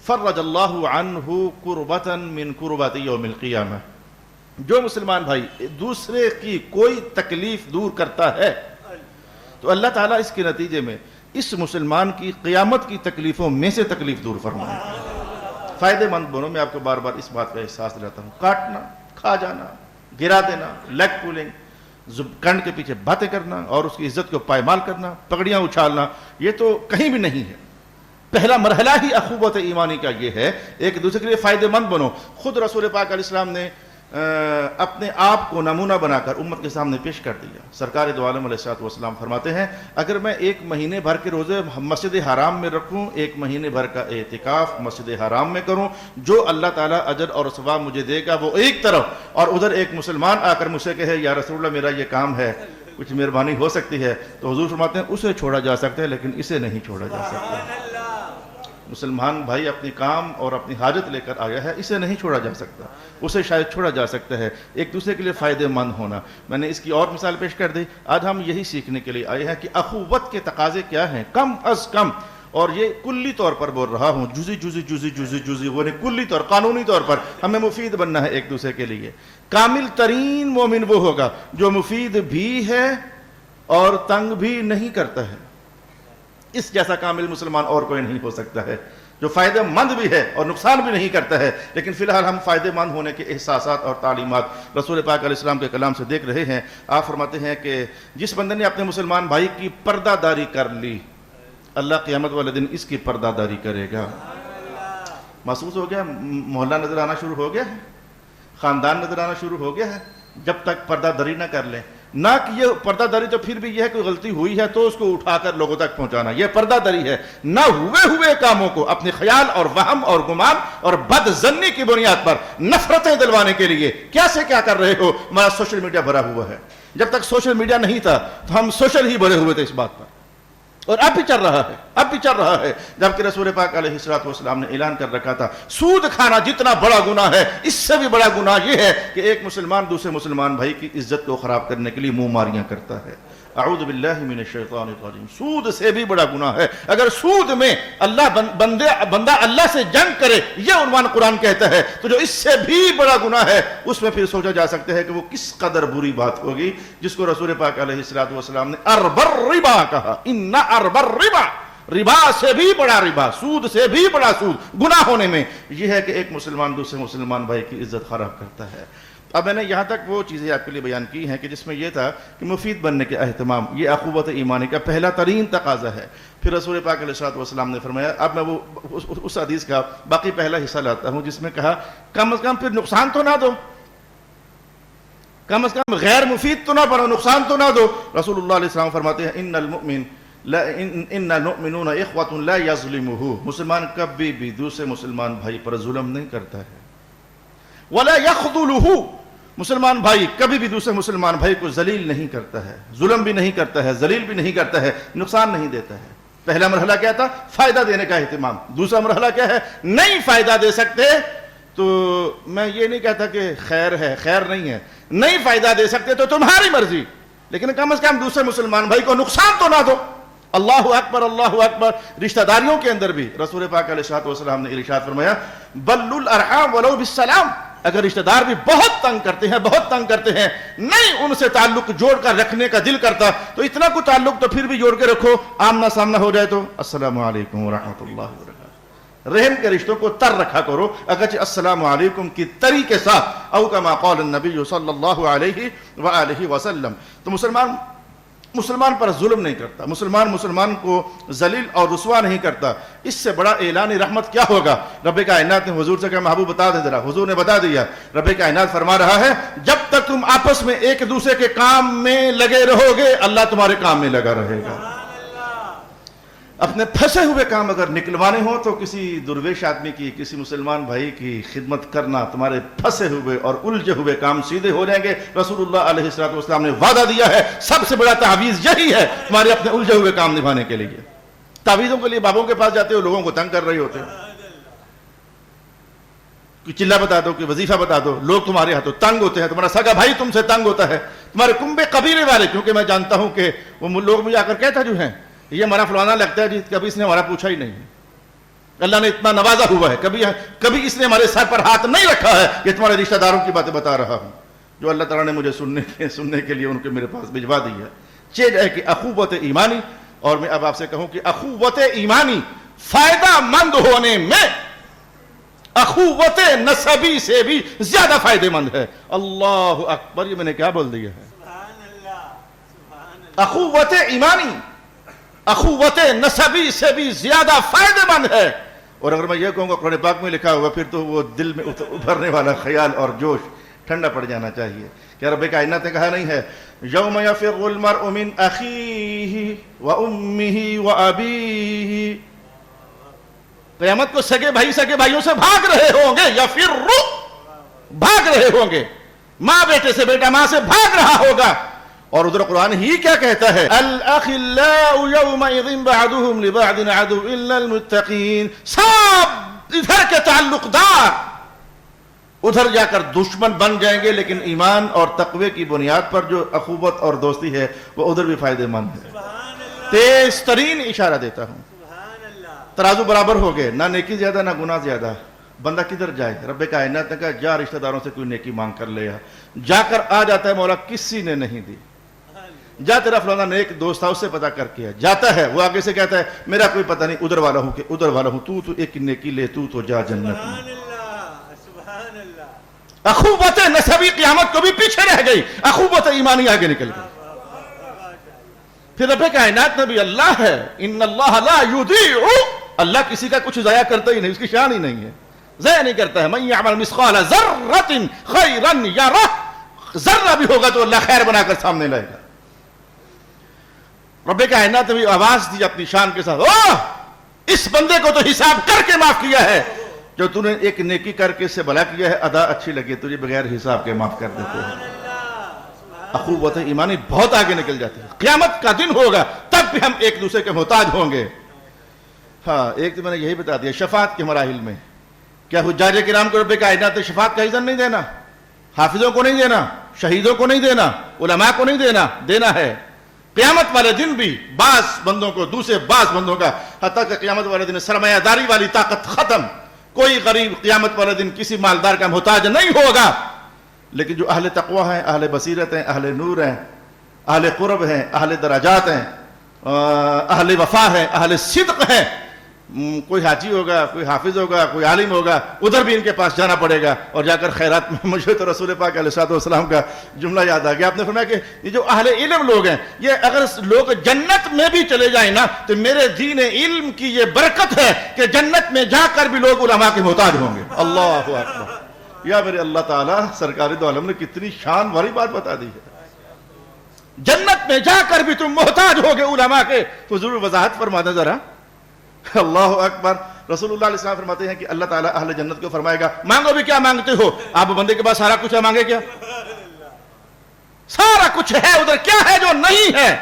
فرج اللہ عنہ کربۃ من کربات یوم القیامہ۔ جو مسلمان بھائی دوسرے کی کوئی تکلیف دور کرتا ہے تو اللہ تعالیٰ اس کے نتیجے میں اس مسلمان کی قیامت کی تکلیفوں میں سے تکلیف دور فرمائے۔ فائدہ مند بنو، میں آپ کو بار بار اس بات کا احساس دلاتا ہوں۔ کاٹنا، کھا جانا، گرا دینا، لیگ پولنگ، کنڈ کے پیچھے باتیں کرنا اور اس کی عزت کو پائمال کرنا، پگڑیاں اچھالنا، یہ تو کہیں بھی نہیں ہے۔ پہلا مرحلہ ہی اخوت ایمانی کا یہ ہے، ایک دوسرے کے لیے فائدہ مند بنو۔ خود رسول پاک علیہ السلام نے اپنے آپ کو نمونہ بنا کر امت کے سامنے پیش کر دیا۔ سرکار دو عالم علیہ السلام فرماتے ہیں اگر میں ایک مہینے بھر کے روزے مسجد حرام میں رکھوں، ایک مہینے بھر کا اعتکاف مسجد حرام میں کروں، جو اللہ تعالیٰ اجر اور ثواب مجھے دے گا وہ ایک طرف، اور ادھر ایک مسلمان آ کر مجھ سے کہے یا رسول اللہ میرا یہ کام ہے، کچھ مہربانی ہو سکتی ہے، تو حضور فرماتے ہیں اسے چھوڑا جا سکتا ہے لیکن اسے نہیں چھوڑا جا سکتا۔ مسلمان بھائی اپنی کام اور اپنی حاجت لے کر آیا ہے، اسے نہیں چھوڑا جا سکتا، اسے شاید چھوڑا جا سکتا ہے۔ ایک دوسرے کے لیے فائدہ مند ہونا، میں نے اس کی اور مثال پیش کر دی۔ آج ہم یہی سیکھنے کے لیے آئے ہیں کہ اخوت کے تقاضے کیا ہیں کم از کم، اور یہ کلی طور پر بول رہا ہوں، جزی وہ نہیں، کلی طور، قانونی طور پر ہمیں مفید بننا ہے ایک دوسرے کے لیے۔ کامل ترین مومن وہ ہوگا جو مفید بھی ہے اور تنگ بھی نہیں کرتا ہے۔ اس جیسا کامل مسلمان اور کوئی نہیں ہو سکتا ہے، جو فائدہ مند بھی ہے اور نقصان بھی نہیں کرتا ہے۔ لیکن فی الحال ہم فائدہ مند ہونے کے احساسات اور تعلیمات رسول پاک علیہ السلام کے کلام سے دیکھ رہے ہیں۔ آپ فرماتے ہیں کہ جس بندے نے اپنے مسلمان بھائی کی پردہ داری کر لی، اللہ قیامت والے دن اس کی پردہ داری کرے گا۔ محسوس ہو گیا؟ محلہ نظر آنا شروع ہو گیا ہے، خاندان نظر آنا شروع ہو گیا ہے۔ جب تک پردہ داری نہ کر لیں، نہ کہ یہ پردہ داری تو پھر بھی یہ ہے کوئی غلطی ہوئی ہے تو اس کو اٹھا کر لوگوں تک پہنچانا، یہ پردہ داری ہے۔ نہ ہوئے کاموں کو اپنے خیال اور وہم اور گمان اور بد ظنی کی بنیاد پر نفرتیں دلوانے کے لیے کیا سے کیا کر رہے ہو۔ ہمارا سوشل میڈیا بھرا ہوا ہے، جب تک سوشل میڈیا نہیں تھا تو ہم سوشل ہی بھرے ہوئے تھے اس بات پر، اور اب بھی چل رہا ہے، جبکہ رسول پاک علیہ السلام نے اعلان کر رکھا تھا سود کھانا جتنا بڑا گناہ ہے، اس سے بھی بڑا گناہ یہ ہے کہ ایک مسلمان دوسرے مسلمان بھائی کی عزت کو خراب کرنے کے لیے منہ ماریاں کرتا ہے۔ اعوذ باللہ من الشیطان الرجیم۔ سود سے بھی بڑا گناہ ہے۔ اگر سود میں بندہ اللہ سے جنگ کرے، یہ عنوان قرآن کہتا ہے، تو جو اس سے بھی بڑا گناہ ہے اس میں پھر سوچا جا سکتا ہے کہ وہ کس قدر بری بات ہوگی، جس کو رسول پاک علیہ السلام نے اربر ربا کہا۔ ان اربر ربا، ربا سے بھی بڑا ربا، سود سے بھی بڑا سود گناہ ہونے میں یہ ہے کہ ایک مسلمان دوسرے مسلمان بھائی کی عزت خراب کرتا ہے۔ اب میں نے یہاں تک وہ چیزیں آپ کے لیے بیان کی ہیں کہ جس میں یہ تھا کہ مفید بننے کے اہتمام، یہ اخوت ایمانی کا پہلا ترین تقاضا ہے۔ پھر رسول پاک علیہ السلام نے فرمایا، اب میں وہ اس حدیث کا باقی پہلا حصہ لاتا ہوں جس میں کہا کم از کم پھر نقصان تو نہ دو، کم از کم غیر مفید تو نہ بنو، نقصان تو نہ دو۔ رسول اللہ علیہ السلام فرماتے ہیں ان المؤمنون اخوة لا یظلمہ، مسلمان کبھی بھی دوسرے مسلمان بھائی پر ظلم نہیں کرتا ہے۔ ولا یخذلہ، مسلمان بھائی کبھی بھی دوسرے مسلمان بھائی کو ذلیل نہیں کرتا ہے، ظلم بھی نہیں کرتا ہے، ذلیل بھی نہیں کرتا ہے، نقصان نہیں دیتا ہے۔ پہلا مرحلہ کیا تھا؟ فائدہ دینے کا اہتمام۔ دوسرا مرحلہ کیا ہے؟ نہیں فائدہ دے سکتے تو میں یہ نہیں کہتا کہ خیر ہے، خیر نہیں ہے، نہیں فائدہ دے سکتے تو تمہاری مرضی، لیکن کم از کم دوسرے مسلمان بھائی کو نقصان تو نہ دو۔ اللہ اکبر، اللہ اکبر۔ رشتہ داریوں کے اندر بھی رسول پاک علیہ السلام نے ارشاد فرمایا بلوا الارحام ولو بالسلام، اگر رشتہ دار بھی بہت تنگ کرتے ہیں، نہیں ان سے تعلق جوڑ کر رکھنے کا دل کرتا تو اتنا کو تعلق تو پھر بھی جوڑ کے رکھو، آمنا سامنا ہو جائے تو السلام علیکم ورحمۃ اللہ وبرکاتہ۔ رحم کے رشتوں کو تر رکھا کرو، اگرچہ السلام علیکم کی تری کے ساتھ، او کما قال النبی صلی اللہ علیہ وآلہ وسلم۔ تو مسلمان پر ظلم نہیں کرتا، مسلمان کو ذلیل اور رسوا نہیں کرتا۔ اس سے بڑا اعلان رحمت کیا ہوگا؟ رب کائنات نے حضور سے کہا محبوب بتا دے ذرا، حضور نے بتا دیا۔ رب کائنات فرما رہا ہے جب تک تم آپس میں ایک دوسرے کے کام میں لگے رہو گے، اللہ تمہارے کام میں لگا رہے گا۔ اپنے پھنسے ہوئے کام اگر نکلوانے ہوں تو کسی درویش آدمی کی، کسی مسلمان بھائی کی خدمت کرنا، تمہارے پھنسے ہوئے اور الجھے ہوئے کام سیدھے ہو جائیں گے۔ رسول اللہ علیہ السلام نے وعدہ دیا ہے، سب سے بڑا تعویذ یہی ہے تمہارے اپنے الجھے ہوئے کام نبھانے کے لیے۔ تعویذوں کے لیے بابوں کے پاس جاتے ہو، لوگوں کو تنگ کر رہے ہوتے ہو، کوئی چلہ بتا دو، کوئی وظیفہ بتا دو، لوگ تمہارے ہاتھوں تنگ ہوتے ہیں، تمہارا سگا بھائی تم سے تنگ ہوتا ہے، تمہارے کنبے قبیلے والے، کیونکہ میں جانتا ہوں کہ وہ لوگ مجھے آ کر کہتا جو ہیں یہ ہمارا فلانا لگتا ہے جی، کبھی اس نے ہمارا پوچھا ہی نہیں، اللہ نے اتنا نوازا ہوا ہے، کبھی اس نے ہمارے سر پر ہاتھ نہیں رکھا ہے، یہ تمہارے رشتہ داروں کی باتیں بتا رہا ہوں جو اللہ تعالیٰ نے مجھے سننے کے لیے ان کے میرے پاس بھجوا دی ہے۔ چیز ہے کہ اخوت ایمانی، اور میں اب آپ سے کہوں کہ اخوت ایمانی فائدہ مند ہونے میں اخوت نسبی سے بھی زیادہ فائدہ مند ہے۔ اللہ اکبر، یہ میں نے کیا بول دیا ہے؟ اخوت ایمانی اخوت نسبی سے بھی زیادہ فائدہ مند ہے۔ اور اگر میں یہ کہوں گا قرآن پاک میں لکھا ہوا، پھر تو وہ دل میں ابھرنے والا خیال اور جوش ٹھنڈا پڑ جانا چاہیے۔ کیا رب کائنات نے کہا نہیں ہے یوم یفر المرء من اخیہ وامہ وابیہ، قیامت کو سگے بھائیوں سے بھاگ رہے ہوں گے، یفر بھاگ رہے ہوں گے، ماں بیٹے سے، بیٹا ماں سے بھاگ رہا ہوگا۔ اور ادھر قرآن ہی کیا کہتا ہے؟ الاخلاء یومئذ بعضهم لبعض عدو الا المتقین، سب ادھر کے تعلق دار ادھر جا کر دشمن بن جائیں گے، لیکن ایمان اور تقوی کی بنیاد پر جو اخوت اور دوستی ہے وہ ادھر بھی فائدہ مند ہے۔ تیز ترین اشارہ دیتا ہوں، ترازو برابر ہو گئے، نہ نیکی زیادہ نہ گناہ زیادہ، بندہ کدھر جائے؟ رب کائنات نے کہا جا رشتہ داروں سے کوئی نیکی مانگ کر لے آ، جا کر آ جاتا ہے، مولا کسی نے نہیں دی، جا تیرا فلانا نیک دوست تھا اس سے پتہ کر کے جاتا ہے، وہ آگے سے کہتا ہے میرا کوئی پتہ نہیں، ادھر والا ہوں کہ ادھر والا ہوں، تو ایک نیکی لے، تو جا جنت میں۔ اخوت نسبی قیامت کو بھی پیچھے رہ گئی، اخوت ایمانی آگے نکل گئی۔ پھر رب کائنات نے بھی اللہ ہے، ان اللہ لا یضیع، اللہ کسی کا کچھ ضائع کرتا ہی نہیں، اس کی شان ہی نہیں ہے، ضائع نہیں کرتا ہے۔ من یعمل مثقال ذرۃ خیرا یرہ، ذرہ بھی ہوگا تو اللہ خیر بنا کر سامنے لائے گا۔ رب کائنات نے بھی آواز دی اپنی شان کے ساتھ، اوہ اس بندے کو تو حساب کر کے معاف کیا ہے، جو تو نے ایک نیکی کر کے سے بھلا کیا ہے، ادا اچھی لگی تجھے بغیر حساب کے معاف کر دیتے ہیں۔ اخوت ایمانی بہت آگے نکل جاتی ہے، قیامت کا دن ہوگا تب بھی ہم ایک دوسرے کے محتاج ہوں گے۔ ہاں ایک تو میں نے یہی بتا دیا، شفاعت کے مراحل میں کیا حجاج کرام کو رب کائنات نے شفاعت کا اذن نہیں دینا، حافظوں کو نہیں دینا، شہیدوں کو نہیں دینا، علماء کو نہیں دینا، دینا ہے۔ قیامت والے دن بھی بعض بندوں کو دوسرے بعض بندوں کا، حتیٰ کہ قیامت والے دن سرمایہ داری والی طاقت ختم، کوئی غریب قیامت والے دن کسی مالدار کا محتاج نہیں ہوگا، لیکن جو اہل تقوی ہیں، اہل بصیرت ہیں، اہل نور ہیں، اہل قرب ہیں، اہل درجات ہیں، اہل وفا ہیں، اہل صدق ہیں، کوئی حاجی ہوگا، کوئی حافظ ہوگا، کوئی عالم ہوگا، ادھر بھی ان کے پاس جانا پڑے گا اور جا کر خیرات میں۔ مجھے تو رسول پاک علیہ السلام کا جملہ یاد آ گیا، آپ نے فرمایا کہ یہ جو اہل علم لوگ ہیں، یہ اگر لوگ جنت میں بھی چلے جائیں نا تو میرے دین علم کی یہ برکت ہے کہ جنت میں جا کر بھی لوگ علماء کے محتاج ہوں گے۔ اللہ اکبر، یا میرے اللہ تعالیٰ سرکار دو عالم نے کتنی شان والی بات بتا دی ہے، جنت میں جا کر بھی تم محتاج ہوگے علماء کے۔ تو ضرور وضاحت فرما دیں ذرا۔ اللہ اکبر، رسول اللہ علیہ السلام فرماتے ہیں کہ اللہ تعالیٰ اہل جنت کو فرمائے گا مانگو بھی کیا مانگتے ہو؟ آپ بندے کے پاس سارا کچھ ہے، مانگے کیا؟ سارا کچھ ہے، ادھر کیا ہے جو نہیں ہے؟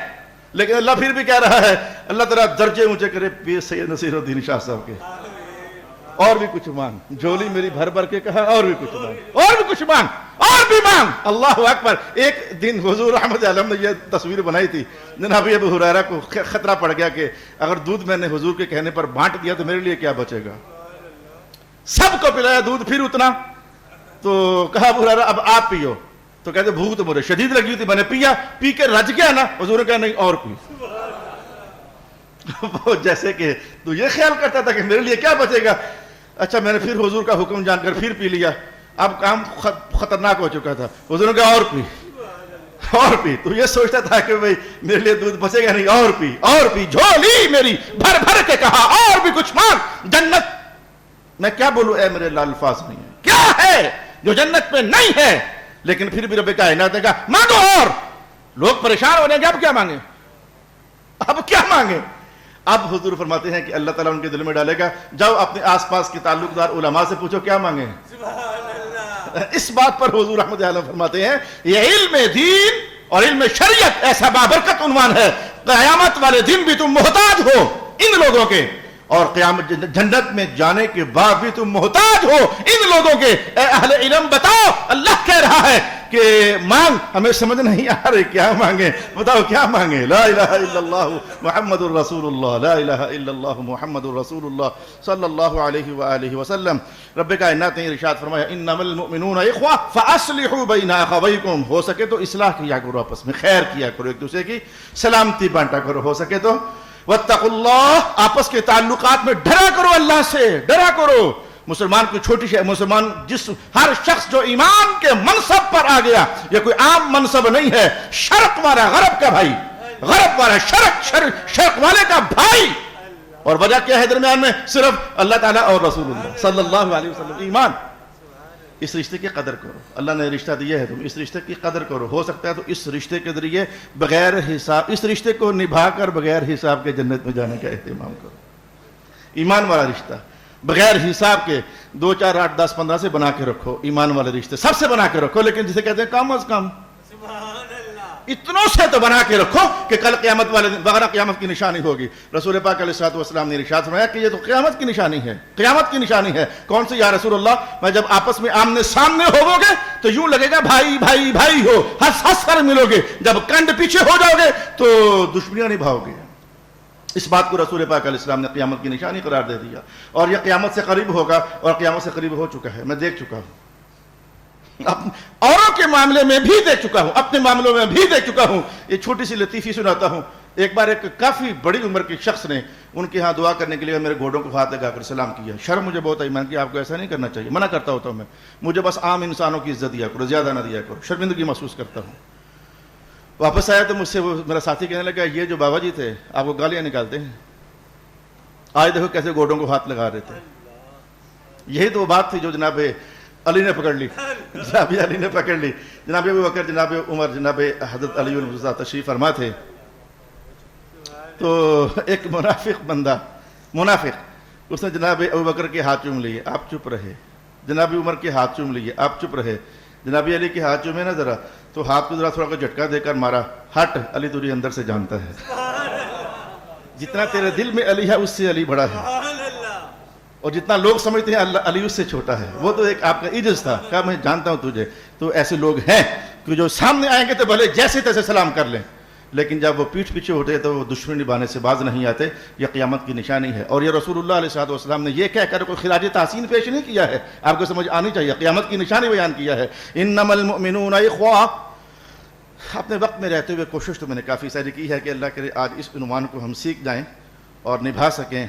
لیکن اللہ پھر بھی کہہ رہا ہے، اللہ تعالیٰ درجے اونچے کرے پیر سید نصیر الدین شاہ صاحب کے، اور بھی کچھ مانگ، جھولی میری بھر بھر کے کہا اور بھی کچھ مانگ، اور بھی کچھ مانگ، اور بھی مانگ۔ اللہ اکبر۔ ایک دن حضور رحمت عالم نے یہ تصویر بنائی تھی، جناب ابو ہریرہ کو خطرہ پڑ گیا کہ اگر دودھ میں نے حضور کے کہنے پر بانٹ دیا تو میرے لیے کیا بچے گا، سب کو پلایا دودھ پھر اتنا، تو کہا ابو ہریرہ اب آپ پیو، تو کہتے بھوک تو مجھے شدید لگی تھی، میں نے پیا، پی کے رج گیا نا، حضور نے کہا نہیں اور پی۔ وہ جیسے کہ تو یہ خیال کرتا تھا کہ میرے لیے کیا بچے گا۔ اچھا میں نے پھر حضور کا حکم جان کر پھر پی لیا، اب کام خطرناک ہو چکا تھا، حضور نے کہا اور پی، اور پی۔ تو یہ سوچتا تھا کہ بھئی میرے لیے دودھ بچے گا نہیں، اور پی، اور پی، جھولی میری بھر بھر کے کہا اور بھی کچھ مانگ۔ جنت میں کیا بولوں اے میرے الفاظ نہیں ہے، کیا ہے جو جنت میں نہیں ہے؟ لیکن پھر بھی رب کائنات نے کہا مانگو، اور لوگ پریشان ہونے گے اب کیا مانگے، اب کیا مانگے؟ اب حضور فرماتے ہیں کہ اللہ تعالیٰ ان کے دل میں ڈالے گا جاؤ اپنے آس پاس کے تعلق دار علماء سے پوچھو کیا مانگے ہیں۔ اس بات پر حضور رحمت اللہ فرماتے ہیں یہ علم دین اور علم شریعت ایسا بابرکت عنوان ہے، قیامت والے دن بھی تم محتاج ہو ان لوگوں کے، اور قیامت جنت میں جانے کے بعد بھی تم محتاج ہو ان لوگوں کے۔ اے اہل علم بتاؤ، اللہ کہہ رہا ہے کہ مانگ، ہمیں سمجھ نہیں آ رہی کیا مانگے، بتاؤ کیا مانگے؟ لا الہ الا اللہ محمد الرسول اللہ، لا الہ الا اللہ محمد الرسول اللہ صلی اللہ علیہ وآلہ وسلم۔ رب کائنات نے ارشاد فرمایا انما المؤمنون اخوہ فاصلحوا بین اخویکم، ہو سکے تو اصلاح کیا کرو، آپس میں خیر کیا کرو، ایک دوسرے کی سلامتی بانٹا کرو، ہو سکے تو واتقوا اللہ، آپس کے تعلقات میں ڈرا کرو، اللہ سے ڈرا کرو۔ مسلمان کوئی چھوٹی شے، مسلمان ہر شخص جو ایمان کے منصب پر آ گیا، یہ کوئی عام منصب نہیں ہے، شرق والا غرب کا بھائی، غرب والا شرق والے کا بھائی، اور وجہ کیا ہے درمیان میں؟ صرف اللہ تعالیٰ اور رسول اللہ صلی اللہ علیہ وسلم، ایمان۔ اس رشتے کی قدر کرو، اللہ نے رشتہ دیا ہے، تم اس رشتے کی قدر کرو، ہو سکتا ہے تو اس رشتے کے ذریعے بغیر حساب، اس رشتے کو نبھا کر بغیر حساب کے جنت میں جانے کا اہتمام کرو۔ ایمان والا رشتہ بغیر حساب کے 2 4 8 10 15 سے بنا کے رکھو، ایمان والے رشتے سب سے بنا کے رکھو، لیکن جسے کہتے ہیں کم از کم اتنوں سے تو بنا کے رکھو کہ کل قیامت والے دن بغیر قیامت کی نشانی ہوگی۔ رسول پاک علیہ الصلوۃ والسلام نے ارشاد فرمایا کہ یہ تو قیامت کی نشانی ہے، قیامت کی نشانی ہے۔ کون سی یا رسول اللہ؟ میں جب آپس میں آمنے سامنے ہوو گے تو یوں لگے گا بھائی بھائی بھائی ہو، ہنس ہنس کر ملو گے، جب کنڈ پیچھے ہو جاؤ گے تو دشمنیاں نبھاؤ گے۔ اس بات کو رسول پاک علیہ السلام نے قیامت کی نشانی قرار دے دیا، اور یہ قیامت سے قریب ہوگا، اور قیامت سے قریب ہو چکا ہے، میں دیکھ چکا ہوں، اوروں کے معاملے میں بھی دیکھ چکا ہوں، اپنے معاملوں میں بھی دیکھ چکا ہوں۔ یہ چھوٹی سی لطیفی سناتا ہوں۔ ایک بار ایک کافی بڑی عمر کے شخص نے ان کے ہاں دعا کرنے کے لیے میرے گھوڑوں کو ہاتھ لگا کر سلام کیا۔ شرم مجھے بہت آئی، میں نے کہا آپ کو ایسا نہیں کرنا چاہیے، منع کرتا ہوتا ہوں میں، مجھے بس عام انسانوں کی عزت دیا کرو، زیادہ نہ دیا کرو، شرمندگی محسوس کرتا ہوں۔ واپس آیا تو مجھ سے وہ میرا ساتھی کہنے لگا یہ جو بابا جی تھے آپ کو گالیاں نکالتے ہیں، آج دیکھو کیسے گھوڑوں کو ہاتھ لگا رہے تھے۔ یہی تو وہ بات تھی جو جناب علی نے پکڑ لی، جناب علی نے پکڑ لی۔ جناب ابو بکر، جناب عمر، جناب حضرت علی المرتضیٰ تشریف فرما تھے، تو ایک منافق بندہ، منافق، اس نے جناب ابو بکر کے ہاتھ چوم لیے، آپ چپ رہے۔ جناب عمر کے ہاتھ چوم لیے، آپ چپ رہے۔ جناب علی کے ہاتھ چومے نا ذرا، تو ہاتھ کو ذرا تھوڑا کو جھٹکا دے کر مارا، ہٹ علی تجھے اندر سے جانتا ہے، جتنا تیرے دل میں علی ہے اس سے علی بڑا ہے، اور جتنا لوگ سمجھتے ہیں اللہ علی اس سے چھوٹا ہے۔ وہ تو ایک آپ کا عجز تھا، کہا میں جانتا ہوں تجھے۔ تو ایسے لوگ ہیں کہ جو سامنے آئیں گے تو بھلے جیسے تیسے سلام کر لیں، لیکن جب وہ پیٹھ پیچھے ہوتے تو وہ دشمنی نبھانے سے باز نہیں آتے۔ یہ قیامت کی نشانی ہے، اور یہ رسول اللہ علیہ الصلوۃ والسلام نے یہ کہہ کر کوئی خراج تحسین پیش نہیں کیا ہے، آپ کو سمجھ آنی چاہیے، قیامت کی نشانی بیان کیا ہے۔ انما المؤمنون اخوہ۔ اپنے وقت میں رہتے ہوئے کوشش تو میں نے کافی ساری کی ہے کہ اللہ کرے آج اس عنوان کو ہم سیکھ جائیں اور نبھا سکیں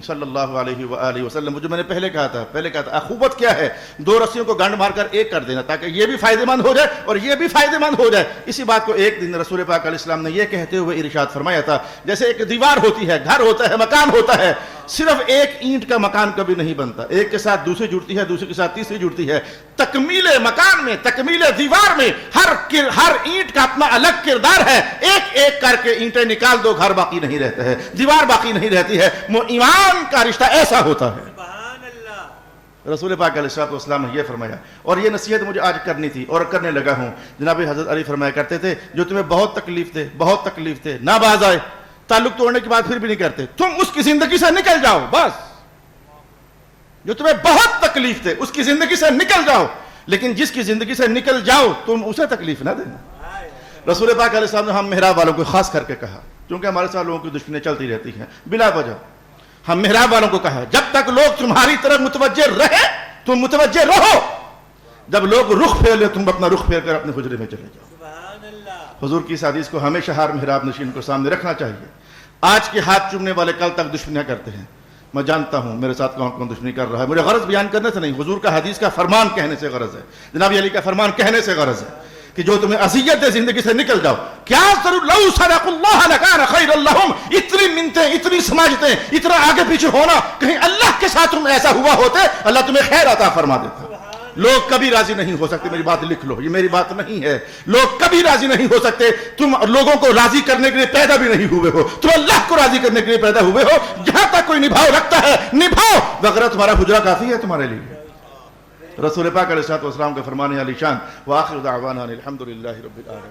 صلی اللہ علیہ وآلہ وسلم۔ جو میں نے پہلے کہا تھا اخوت کیا ہے؟ 2 رسیوں کو گانڈ مار کر ایک کر دینا، تاکہ یہ بھی فائدہ مند ہو جائے اور یہ بھی فائدہ مند ہو جائے۔ اسی بات کو ایک دن رسول پاک علیہ السلام نے یہ کہتے ہوئے ارشاد فرمایا تھا، جیسے ایک دیوار ہوتی ہے، گھر ہوتا ہے، مکان ہوتا ہے، صرف ایک اینٹ کا مکان کبھی نہیں بنتا، ایک کے ساتھ دوسری جڑتی ہے، دوسری کے ساتھ تیسری جڑتی ہے۔ تکمیل مکان میں، تکمیل دیوار میں ہر اینٹ کا اپنا الگ کردار ہے، ایک ایک کر کے اینٹیں نکال دو، گھر باقی نہیں رہتا ہے، دیوار باقی نہیں رہتی ہے۔ ایمان کا رشتہ ایسا ہوتا ہے۔ رسول پاک علیہ الصلوۃ والسلام نے یہ فرمایا، اور یہ نصیحت مجھے آج کرنی تھی اور کرنے لگا ہوں۔ جناب حضرت علی فرمایا کرتے تھے جو تمہیں بہت تکلیف تھے نہ باز آئے، تعلق توڑنے کے بعد پھر بھی نہیں کرتے، تم اس کی زندگی سے نکل جاؤ، بس جو تمہیں بہت تکلیف تھے اس کی زندگی سے نکل جاؤ، لیکن جس کی زندگی سے نکل جاؤ تم اسے تکلیف نہ دینا۔ رسول پاک علیہ السلام نے ہم محراب والوں کو خاص کر کے کہا، کیونکہ ہمارے ساتھ لوگوں کی دشمنیاں چلتی رہتی ہیں بلا وجہ، ہم محراب والوں کو کہا جب تک لوگ تمہاری طرف متوجہ رہے تم متوجہ رہو، جب لوگ رخ پھیر لے تم اپنا رخ پھیر کر اپنے حجرے میں چلے جاؤ۔ حضور کی اس حدیث کو ہمیشہ ہر محراب نشین کو سامنے رکھنا چاہیے۔ آج کے ہاتھ چومنے والے کل تک دشمنیاں کرتے ہیں، میں جانتا ہوں میرے ساتھ کون کون دشمنی کر رہا ہے، مجھے غرض بیان کرنے سے نہیں، حضور کا حدیث کا فرمان کہنے سے غرض ہے، جناب علی کا فرمان کہنے سے غرض ہے کہ جو تمہیں اذیت دے زندگی سے نکل جاؤ۔ کیا ضرور لو صدقوا اللہ لکان خیر لہم، اتنی منتیں، اتنی سماجتیں، اتنا آگے پیچھے ہونا، کہیں اللہ کے ساتھ تم ایسا ہوا ہوتے اللہ تمہیں خیر عطا فرما دیتا۔ لوگ کبھی راضی نہیں ہو سکتے، میری بات لکھ لو، یہ میری بات نہیں ہے، لوگ کبھی راضی نہیں ہو سکتے، تم لوگوں کو راضی کرنے کے لیے پیدا بھی نہیں ہوئے ہو، تم اللہ کو راضی کرنے کے لیے پیدا ہوئے ہو، جہاں تک کوئی نبھاؤ رکھتا ہے نبھاؤ، وغیرہ تمہارا حجرہ کافی ہے تمہارے لیے۔ رسول پاک علیہ الصلوۃ والسلام کا فرمان علی شان، وآخر دعوانا الحمدللہ رب العالمین۔